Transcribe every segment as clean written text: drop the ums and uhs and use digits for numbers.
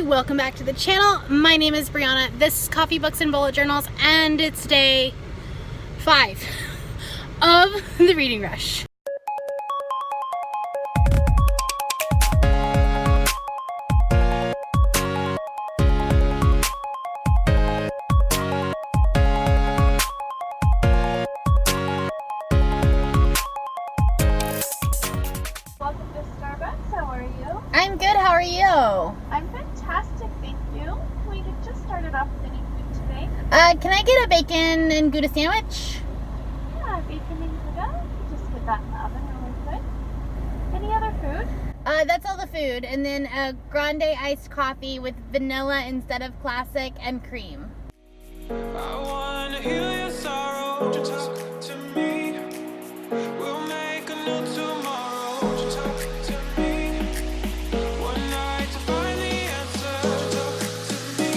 welcome back to the channel. My name is Brianna. This is Coffee, Books, and Bullet Journals, and it's day 5 of the reading rush. Welcome to Starbucks. How are you? I'm good. How are you? I'm fantastic, thank you. We just started off with any food today. Can I get a bacon and Gouda sandwich? Yeah, bacon and Gouda. Just put that in the oven really quick. Any other food? That's all the food. And then a grande iced coffee with vanilla instead of classic and cream. I wanna heal your sorrow. Won't you talk to me? We'll make a new tomorrow. Won't you talk to me? One night to find the answer. Won't you talk to me?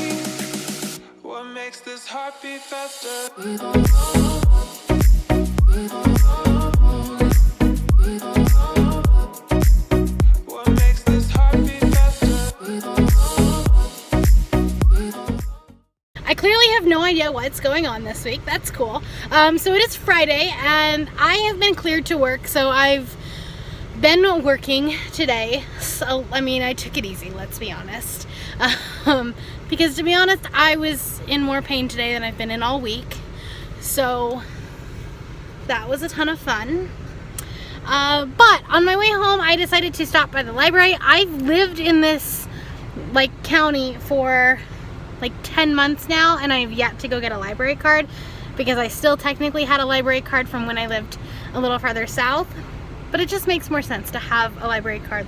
What makes this heart beat faster? What makes this heart beat faster? I clearly have no idea what's going on this week. That's cool. So it is Friday and I have been cleared to work, so I've been working today. So, I mean, I took it easy, let's be honest. Because to be honest, I was in more pain today than I've been in all week. So that was a ton of fun. But on my way home, I decided to stop by the library. I've lived in this county for 10 months now, and I have yet to go get a library card because I still technically had a library card from when I lived a little farther south, but it just makes more sense to have a library card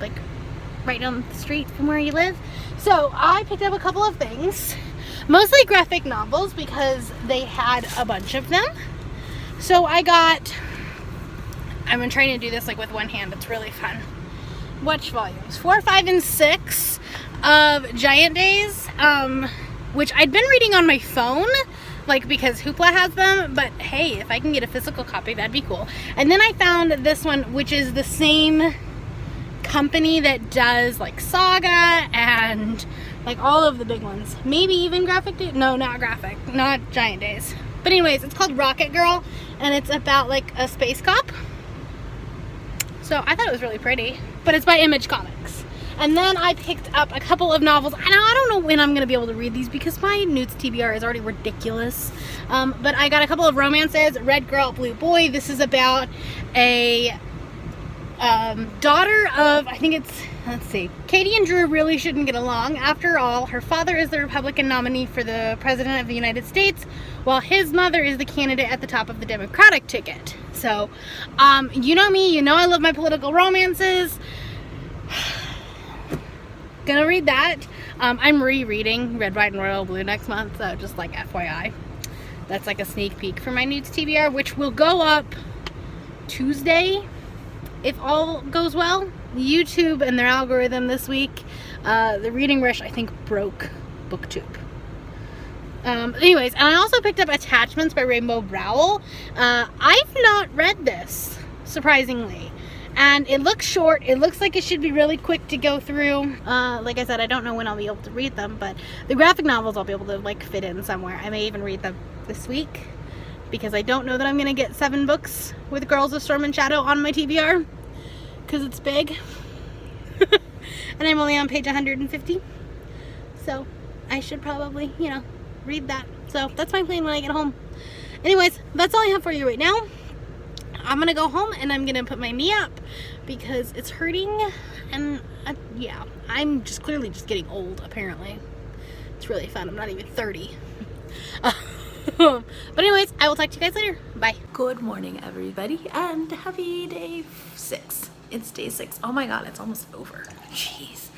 right down the street from where you live. So I picked up a couple of things, mostly graphic novels because they had a bunch of them. So I'm trying to do this with one hand. It's really fun. Which volumes? 4, 5, and 6 of Giant Days, which I'd been reading on my phone, because Hoopla has them, but hey, if I can get a physical copy, that'd be cool. And then I found this one, which is the same company that does Saga and all of the big ones. Maybe even Graphic Days? No, not Graphic, not Giant Days. But anyways, it's called Rocket Girl, and it's about a space cop. So I thought it was really pretty, but it's by Image Comics. And then I picked up a couple of novels. And I don't know when I'm going to be able to read these because my Newts TBR is already ridiculous. But I got a couple of romances. Red Girl, Blue Boy. This is about a daughter of, I think it's, let's see, Katie and Drew really shouldn't get along. After all, her father is the Republican nominee for the President of the United States, while his mother is the candidate at the top of the Democratic ticket. So, you know me, you know I love my political romances. Gonna read that. I'm rereading Red, White, and Royal Blue next month, so just FYI. That's a sneak peek for my Newts TBR, which will go up Tuesday, if all goes well. YouTube and their algorithm this week, the reading rush, I think, broke BookTube. Anyways, and I also picked up Attachments by Rainbow Rowell. I've not read this, surprisingly. And it looks short. It looks like it should be really quick to go through. Like I said, I don't know when I'll be able to read them, but the graphic novels I'll be able to fit in somewhere. I may even read them this week because I don't know that I'm going to get 7 books with Girls of Storm and Shadow on my TBR because it's big. And I'm only on page 150. So I should probably, read that. So that's my plan when I get home. Anyways, that's all I have for you right now. I'm gonna go home and I'm gonna put my knee up because it's hurting, and yeah, I'm clearly just getting old, apparently. It's really fun. I'm not even 30. But anyways, I will talk to you guys later. Bye. Good morning, everybody, and happy day 6. It's day 6. Oh my god, it's almost over. Jeez.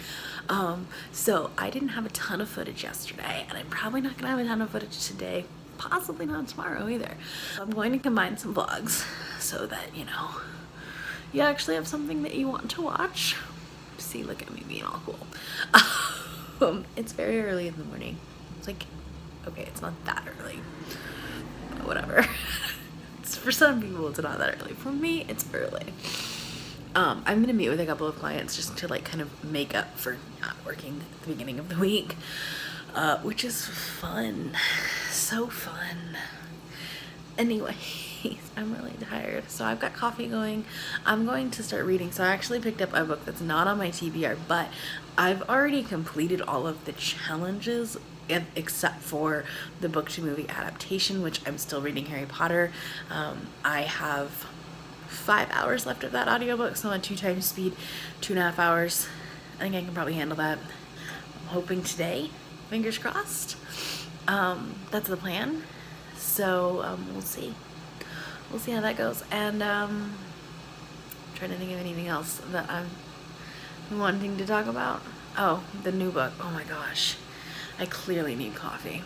So I didn't have a ton of footage yesterday, and I'm probably not gonna have a ton of footage today. Possibly not tomorrow either. So I'm going to combine some vlogs so that, you actually have something that you want to watch. See, look at me being all cool. It's very early in the morning. It's okay, it's not that early, but whatever. For some people, it's not that early. For me, it's early. I'm gonna meet with a couple of clients just to like kind of make up for not working at the beginning of the week, which is fun, so fun. Anyways, I'm really tired, so I've got coffee going. I'm going to start reading. So I actually picked up a book that's not on my TBR, but I've already completed all of the challenges except for the book to movie adaptation, which I'm still reading Harry Potter. I have 5 hours left of that audiobook, so on 2 times speed, 2.5 hours. I think I can probably handle that. I'm hoping today, fingers crossed. That's the plan. So we'll see. We'll see how that goes. And trying to think of anything else that I'm wanting to talk about. Oh, the new book. Oh my gosh. I clearly need coffee.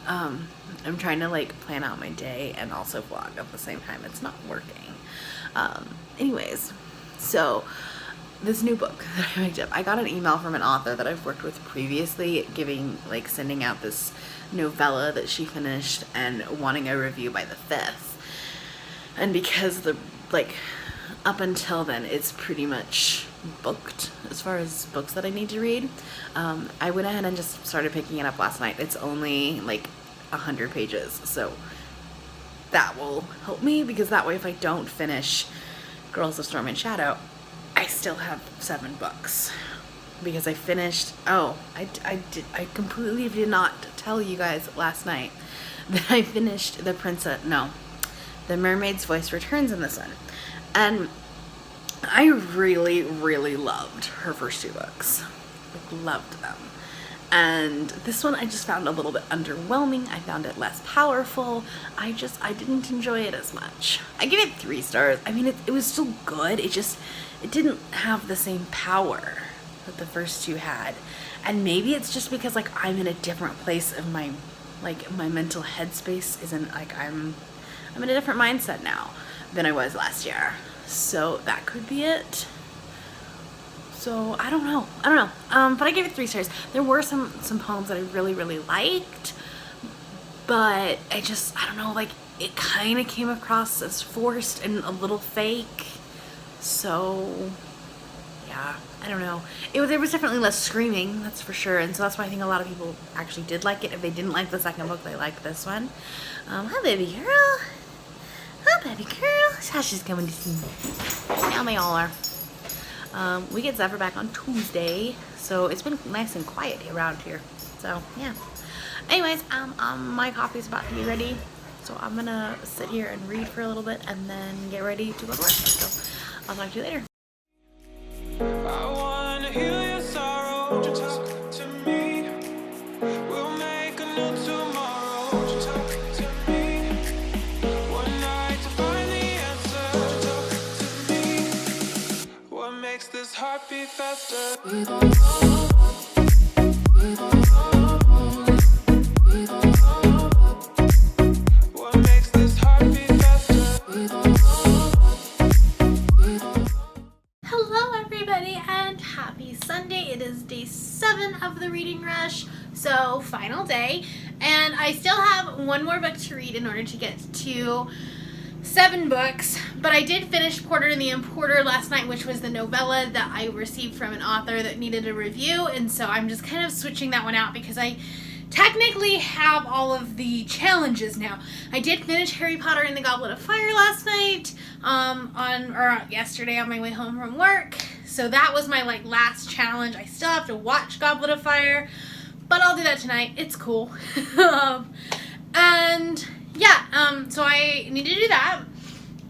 I'm trying to like plan out my day and also vlog at the same time. It's not working. Anyways, so this new book that I picked up, I got an email from an author that I've worked with previously, sending out this novella that she finished and wanting a review by the 5th. And because up until then it's pretty much booked as far as books that I need to read, I went ahead and just started picking it up last night. It's only like 100 pages, so that will help me, because that way if I don't finish Girls of Storm and Shadow, I still have 7 books. Because I finished, I completely did not tell you guys last night that I finished The Mermaid's Voice Returns in this one. And I really, really loved her first 2 books. Like, loved them. And this one I just found a little bit underwhelming. I found it less powerful. I didn't enjoy it as much. I give it 3 stars. I mean, it was still good. It didn't have the same power that the first 2 had. And maybe it's just because like I'm in a different place of my mental headspace isn't like I'm in a different mindset now than I was last year. So that could be it. So I don't know. But I gave it 3 stars. There were some poems that I really, really liked, but I don't know, like it kind of came across as forced and a little fake. So yeah, I don't know. There was definitely less screaming, that's for sure. And so that's why I think a lot of people actually did like it. If they didn't like the second book, they liked this one. Hi, baby girl. Hi, baby girl. Sasha's coming to see me. Now they all are. We get Zephyr back on Tuesday, so it's been nice and quiet around here. So yeah. Anyways, my coffee's about to be ready, so I'm gonna sit here and read for a little bit and then get ready to go to work. So I'll talk to you later. I wanna heal your sorrow. Won't you talk to me? We'll make a new tomorrow. Won't you talk to me? One night to find the answer. Won't you talk to me? What makes this heart beat faster? What makes this heart beat faster? Hello everybody and happy Sunday. It is day 7 of the reading rush, so final day, and I still have 1 more book to read in order to get to 7 books, but I did finish Porter and the Unported last night, which was the novella that I received from an author that needed a review, and so I'm just kind of switching that one out because I technically have all of the challenges now. I did finish Harry Potter and the Goblet of Fire last night, yesterday on my way home from work. So that was my last challenge. I still have to watch Goblet of Fire, but I'll do that tonight. It's cool. So I need to do that.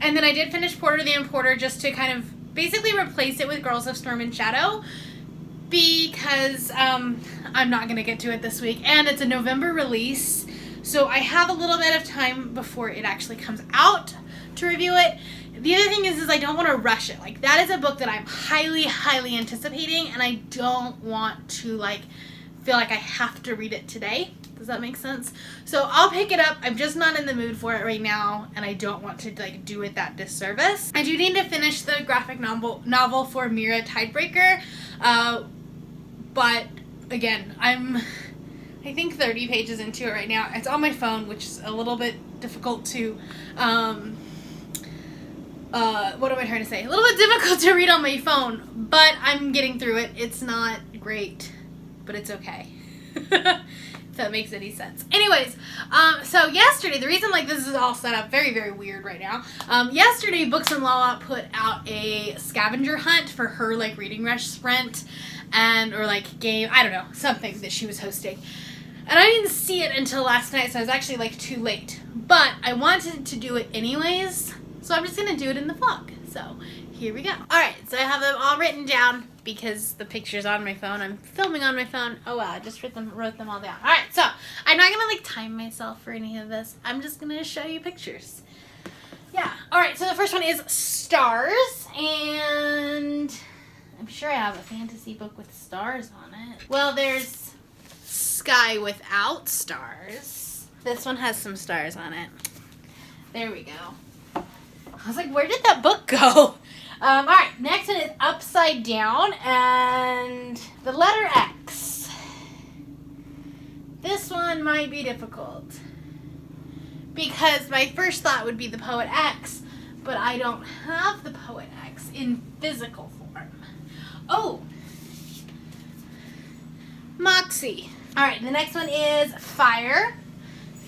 And then I did finish Porter the Unported just to kind of basically replace it with Girls of Storm and Shadow, because I'm not going to get to it this week, and it's a November release, so I have a little bit of time before it actually comes out to review it. The other thing is I don't want to rush it. Like, that is a book that I'm highly, highly anticipating, and I don't want to feel like I have to read it today. Does that make sense? So I'll pick it up. I'm just not in the mood for it right now, and I don't want to do it that disservice. I do need to finish the graphic novel for Mira Tidebreaker, but again, I think 30 pages into it right now. It's on my phone, which is a little bit difficult to what am I trying to say? A little bit difficult to read on my phone, but I'm getting through it. It's not great, but it's okay. If that makes any sense. Anyways, so yesterday, the reason like this is all set up very, very weird right now. Yesterday, Books and Lala put out a scavenger hunt for her like reading rush sprint or like game, I don't know, something that she was hosting. And I didn't see it until last night, so I was actually like too late. But I wanted to do it anyways, so I'm just gonna do it in the vlog. So here we go. Alright, so I have them all written down because the picture's on my phone. I'm filming on my phone. Oh wow, I just wrote them all down. Alright, so I'm not gonna like time myself for any of this. I'm just gonna show you pictures. Yeah. Alright, so the first one is stars, and I'm sure I have a fantasy book with stars on it. Well, there's Sky Without Stars. This one has some stars on it. There we go. I was like, where did that book go? Alright, next one is Upside Down and the letter X. This one might be difficult because my first thought would be the Poet X, but I don't have the Poet X in physical form. Oh! Moxie. Alright, the next one is Fire.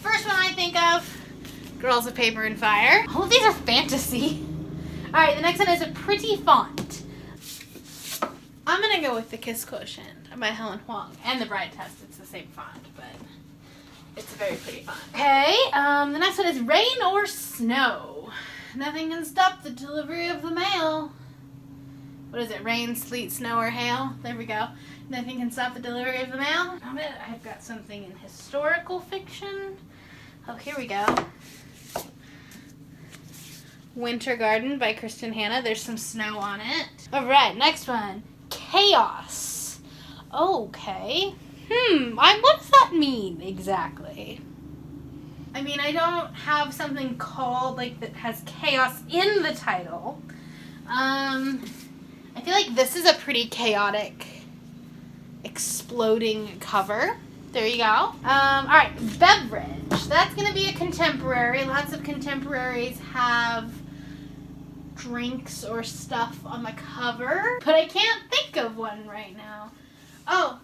First one I think of, Girls of Paper and Fire. All of these are fantasy. Alright, the next one is A Pretty Font. I'm gonna go with The Kiss Quotient by Helen Huang. And The Bride Test, it's the same font, but it's a very pretty font. Okay, the next one is Rain or Snow. Nothing can stop the delivery of the mail. What is it? Rain, sleet, snow, or hail? There we go. Nothing can stop the delivery of the mail. I've got something in historical fiction. Oh, here we go. Winter Garden by Kristen Hanna. There's some snow on it. Alright, next one. Chaos. Okay. What does that mean exactly? I mean, I don't have something called, like, that has chaos in the title. I feel like this is a pretty chaotic, exploding cover. There you go. Alright, beverage. That's going to be a contemporary. Lots of contemporaries have drinks or stuff on the cover, but I can't think of one right now. Oh,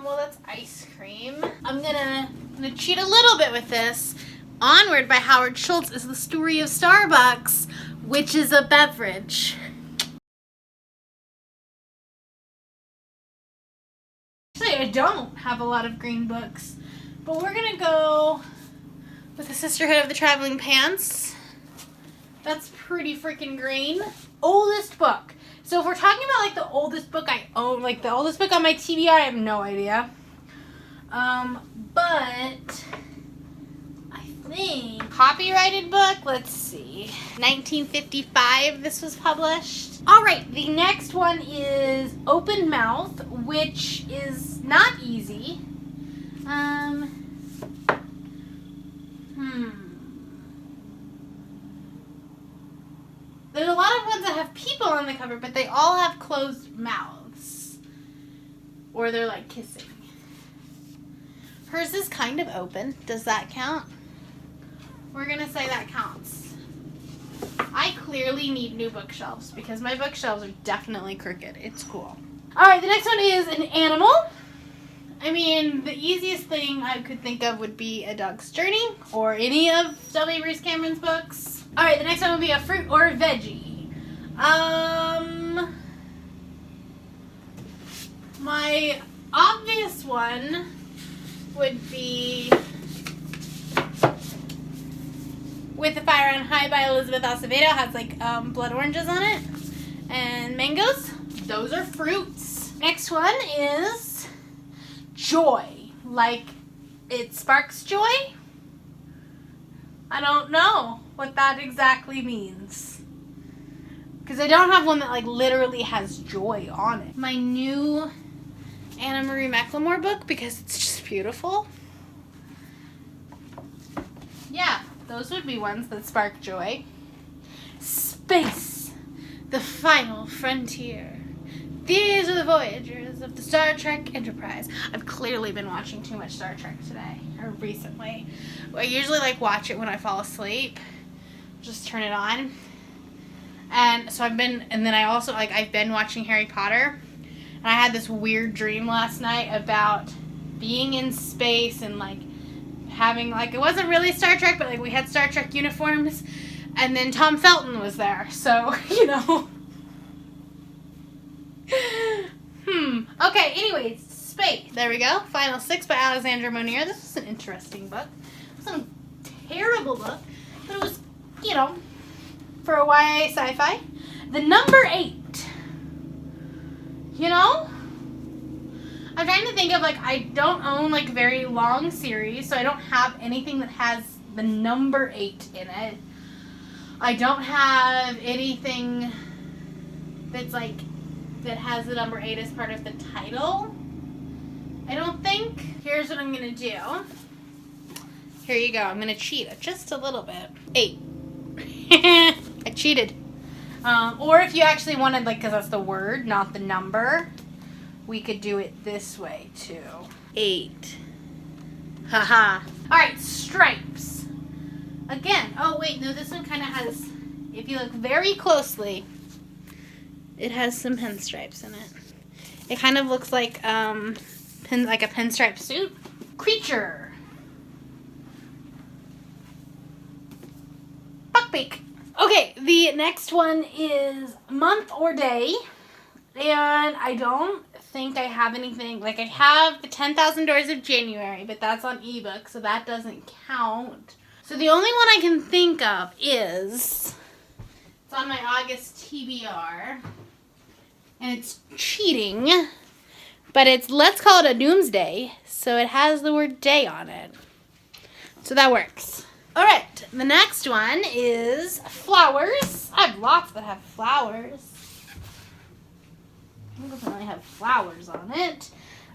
well, that's ice cream. I'm gonna cheat a little bit with this. Onward by Howard Schultz is the story of Starbucks, which is a beverage. Actually, I don't have a lot of green books, but we're gonna go with The Sisterhood of the Traveling Pants. That's pretty freaking green. Oldest book. So if we're talking about like the oldest book I own, like the oldest book on my TBR, I have no idea. But I think copyrighted book, let's see. 1955 this was published. All right, the next one is Open Mouth, which is not easy. There's a lot of ones that have people on the cover, but they all have closed mouths. Or they're like kissing. Hers is kind of open. Does that count? We're going to say that counts. I clearly need new bookshelves because my bookshelves are definitely crooked. It's cool. Alright, the next one is an animal. I mean, the easiest thing I could think of would be A Dog's Journey or any of W. Bruce Cameron's books. Alright, the next one would be a fruit or a veggie. My obvious one would be With the Fire on High by Elizabeth Acevedo. It has like blood oranges on it. And mangoes. Those are fruits. Next one is joy. Like it sparks joy? I don't know what that exactly means. Because I don't have one that like literally has joy on it. My new Anna Marie McLemore book because it's just beautiful. Yeah, those would be ones that spark joy. Space, the final frontier. These are the voyagers of the Star Trek Enterprise. I've clearly been watching too much Star Trek today, or recently. I usually like watch it when I fall asleep. Just turn it on. And so I've been watching Harry Potter. And I had this weird dream last night about being in space and like having like, it wasn't really Star Trek, but like we had Star Trek uniforms. And then Tom Felton was there. So, you know. Okay, anyways, Space. There we go. Final 6 by Alexandra Monier. This was an interesting book. It wasn't a terrible book, but it was, you know, for a YA sci-fi. The number 8. You know? I'm trying to think of, like, I don't own, like, very long series, so I don't have anything that has the number 8 in it. I don't have anything that's, like, that has the number 8 as part of the title. I don't think. Here's what I'm going to do. Here you go. I'm going to cheat just a little bit. 8. I cheated. Or if you actually wanted, like, because that's the word, not the number, we could do it this way, too. 8. Haha. Alright, Stripes. Again. Oh, wait. No, this one kind of has, if you look very closely, it has some pinstripes in it. It kind of looks like like a pinstripe suit. Creature. Buckbeak. Okay, the next one is Month or Day. And I don't think I have anything. Like, I have the 10,000 Doors of January, but that's on ebook, so that doesn't count. So the only one I can think of is, it's on my August TBR. And it's cheating, but it's, let's call it a doomsday, so it has the word day on it. So that works. All right, the next one is Flowers. I have lots that have flowers. It doesn't really have flowers on it.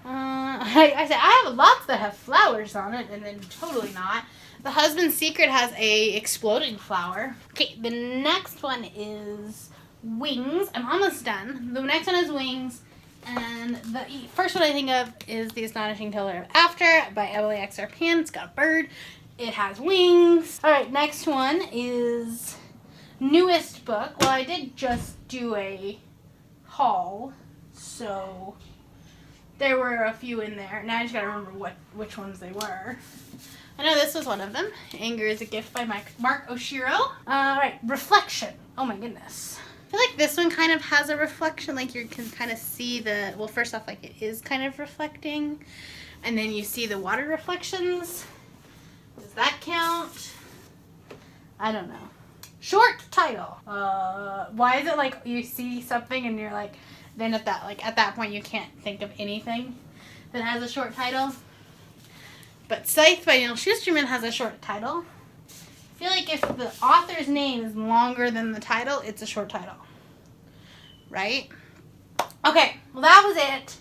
I said I have lots that have flowers on it, and then totally not. The Husband's Secret has a exploding flower. Okay, the next one is Wings. I'm almost done. The next one is Wings, and the first one I think of is The Astonishing Tale of After by Emily X. Arpan. It's got a bird. It has wings. All right, next one is newest book. Well, I did just do a haul, so there were a few in there. Now I just gotta remember which ones they were. I know this was one of them. Anger is a Gift by Mark Oshiro. All right, Reflection. Oh my goodness. I feel like this one kind of has a reflection, like you can kind of see the, well, first off, like it is kind of reflecting, and then you see the water reflections. Does that count? I don't know. Short title. Why is it like you see something and you're like, then at that point you can't think of anything that has a short title? But Scythe by Neil Shusterman has a short title. I feel like if the author's name is longer than the title, it's a short title. Right? Okay, well that was it.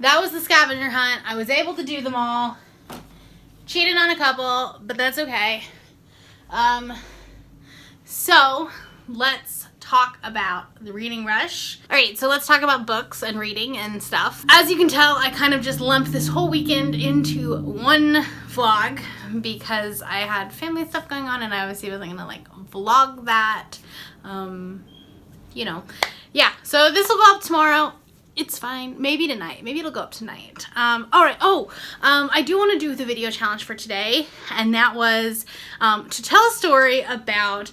That was the scavenger hunt. I was able to do them all. Cheated on a couple, but that's okay. So let's talk about the reading rush. All right, so let's talk about books and reading and stuff. As you can tell, I kind of just lumped this whole weekend into one vlog because I had family stuff going on and I obviously wasn't gonna like vlog that. You know, yeah, so this will go up tomorrow. It's fine. Maybe tonight. Maybe it'll go up tonight. All right. I do want to do the video challenge for today, and that was to tell a story about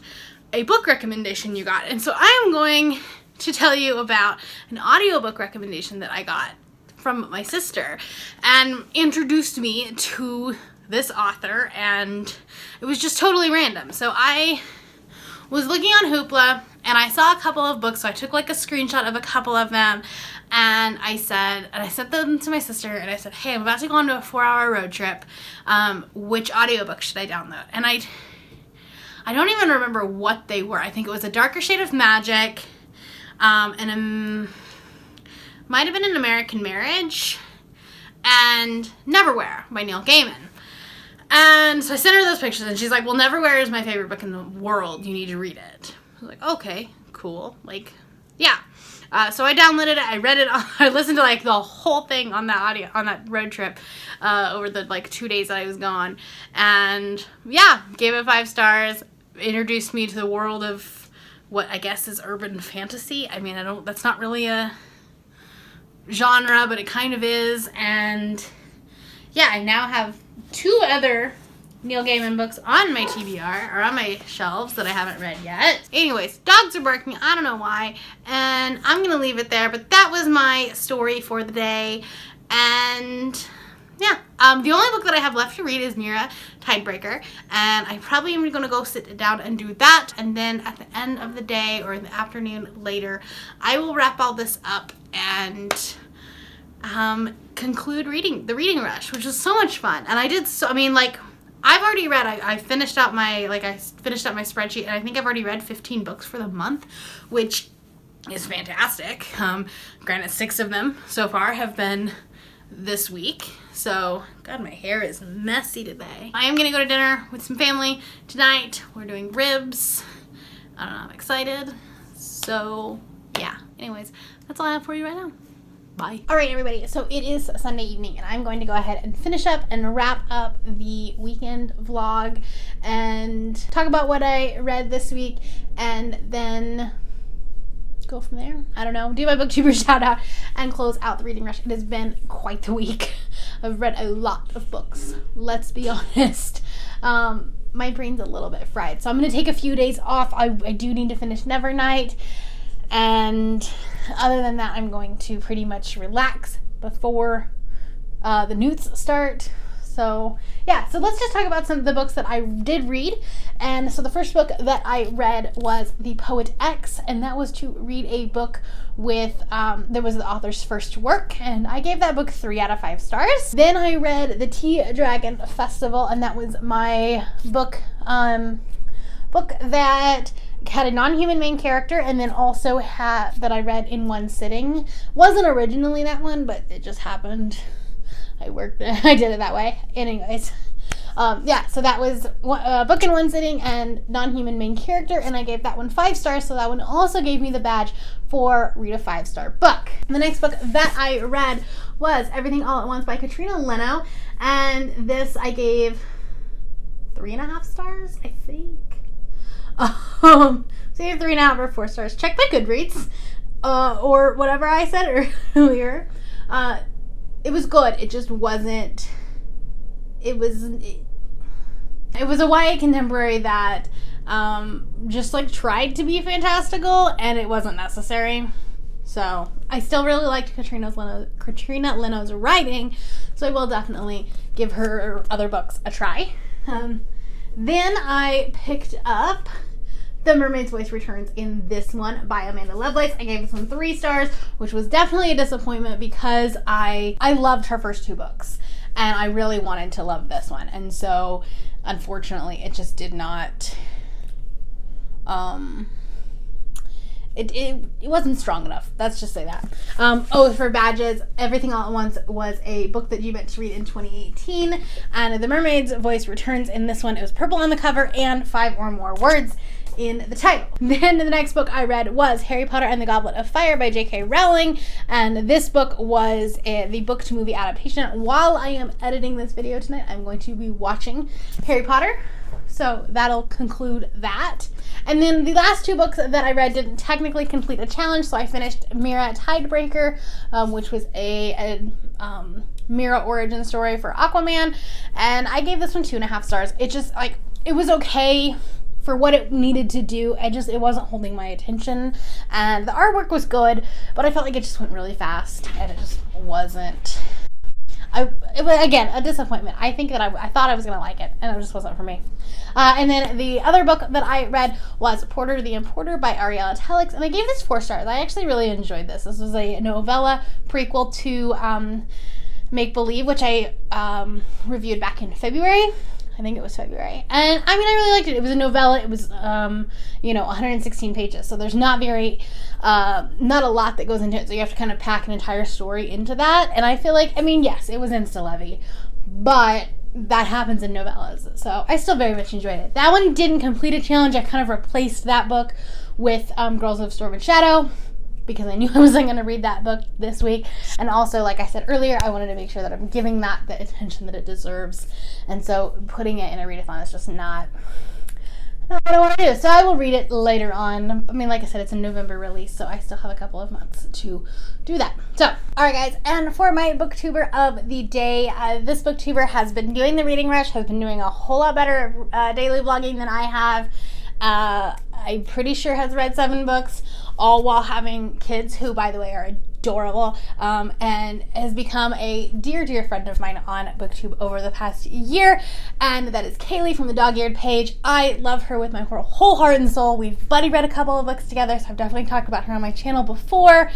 a book recommendation you got. And so I am going to tell you about an audiobook recommendation that I got from my sister and introduced me to this author, and it was just totally random. So I was looking on Hoopla and I saw a couple of books, so I took like a screenshot of a couple of them, and I sent them to my sister, and I said, hey, I'm about to go on to a 4-hour road trip. Which audiobook should I download? And I don't even remember what they were. I think it was A Darker Shade of Magic, and might have been An American Marriage, and Neverwhere by Neil Gaiman. And so I sent her those pictures, and she's like, well, Neverwhere is my favorite book in the world. You need to read it. I was like, okay, cool. Like, yeah. So I downloaded it. I read it. I listened to like the whole thing on that road trip over the like 2 days that I was gone. And yeah, gave it 5 stars. Introduced me to the world of what I guess is urban fantasy. I mean, that's not really a genre, but it kind of is. And yeah, I now have 2 other Neil Gaiman books on my TBR, or on my shelves, that I haven't read yet. Anyways, dogs are barking, I don't know why, and I'm gonna leave it there, but that was my story for the day. And yeah, the only book that I have left to read is Mira Tidebreaker, and I probably am gonna go sit down and do that, and then at the end of the day, or in the afternoon later, I will wrap all this up and conclude reading The Reading Rush, which was so much fun. And I've already read, I finished out my spreadsheet, and I think I've already read 15 books for the month, which is fantastic. Granted, 6 of them so far have been this week. So, God, my hair is messy today. I am going to go to dinner with some family tonight. We're doing ribs. I don't know, I'm excited. So, yeah. Anyways, that's all I have for you right now. Bye. All right, everybody. So it is Sunday evening, and I'm going to go ahead and finish up and wrap up the weekend vlog and talk about what I read this week, and then go from there. I don't know. Do my booktuber shout out and close out the reading rush. It has been quite the week. I've read a lot of books. Let's be honest. My brain's a little bit fried, so I'm going to take a few days off. I do need to finish Nevernight. And other than that, I'm going to pretty much relax before the newts start. So yeah, so let's just talk about some of the books that I did read. And so the first book that I read was The Poet X, and that was to read a book with, that was the author's first work, and I gave that book 3 out of 5 stars. Then I read The Tea Dragon Festival, and that was my book that had a non-human main character, and then also that I read in one sitting. Wasn't originally that one, but it just happened. I did it that way. Anyways, yeah, so that was a book in one sitting and non-human main character, and I gave that one 5 stars, so that one also gave me the badge for Read a 5-Star book. The next book that I read was Everything All at Once by Katrina Leno, and this I gave 3.5 stars, I think. So you have 3.5 or 4 stars. Check my Goodreads, or whatever I said earlier. It was good. It just wasn't. It was a YA contemporary that just like tried to be fantastical, and it wasn't necessary. So I still really liked Katrina Leno's writing, so I will definitely give her other books a try. Then I picked up The Mermaid's Voice Returns in this one by Amanda Lovelace. I gave this one 3 stars, which was definitely a disappointment because I loved her first 2 books, and I really wanted to love this one. And so, unfortunately, it just did not, it wasn't strong enough. Let's just say that. For badges, Everything All at Once was a book that you meant to read in 2018, and The Mermaid's Voice Returns in this one. It was purple on the cover and 5 or more words in the title. Then the next book I read was Harry Potter and the Goblet of Fire by J.K. Rowling, and this book was the book to movie adaptation. While I am editing this video tonight, I'm going to be watching Harry Potter, so that'll conclude that. And then the last 2 books that I read didn't technically complete a challenge, so I finished Mira Tidebreaker, which was a Mira origin story for Aquaman, and I gave this one 2.5 stars. It just, like, it was okay for what it needed to do. It wasn't holding my attention, and the artwork was good, but I felt like it just went really fast, and it just wasn't. It was, again, a disappointment. I think that I thought I was going to like it, and it just wasn't for me. And then the other book that I read was Porter the Importer by Ariella Telix, and I gave this 4 stars. I actually really enjoyed this. This was a novella prequel to Make Believe, which I reviewed back in February. I think it was February. And I mean, I really liked it. It was a novella. It was, 116 pages. So there's not a lot that goes into it. So you have to kind of pack an entire story into that. And I feel like, yes, it was insta-levy, but that happens in novellas. So I still very much enjoyed it. That one didn't complete a challenge. I kind of replaced that book with Girls of Storm and Shadow, because I knew I wasn't going to read that book this week. And also, like I said earlier, I wanted to make sure that I'm giving that the attention that it deserves. And so putting it in a readathon is just not what I want to do. So I will read it later on. I mean, like I said, it's a November release, so I still have a couple of months to do that. So, all right, guys. And for my booktuber of the day, this booktuber has been doing the reading rush, has been doing a whole lot better daily vlogging than I have. I'm pretty sure has read 7 books, all while having kids who, by the way, are adorable, and has become a dear, dear friend of mine on BookTube over the past year, and that is Kaylee from the Dog-Eared Page. I love her with my whole heart and soul. We've buddy read a couple of books together, so I've definitely talked about her on my channel before,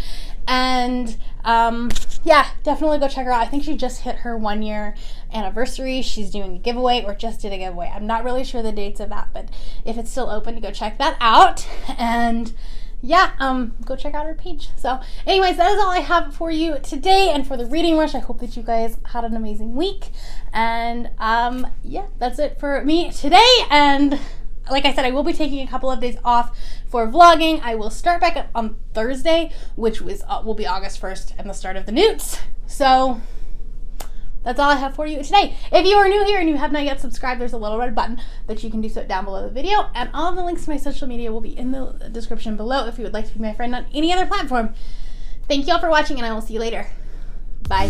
and yeah, definitely go check her out. I think she just hit her 1-year anniversary. She's doing a giveaway, or just did a giveaway. I'm not really sure the dates of that, but if it's still open, to go check that out. And yeah, go check out her page. So anyways, that is all I have for you today and for the reading rush. I hope that you guys had an amazing week. And yeah, that's it for me today. And like I said, I will be taking a couple of days off for vlogging. I will start back up on Thursday, which will be August 1st and the start of the Newts. So that's all I have for you today. If you are new here and you have not yet subscribed, there's a little red button that you can do so down below the video. And all of the links to my social media will be in the description below if you would like to be my friend on any other platform. Thank you all for watching, and I will see you later. Bye.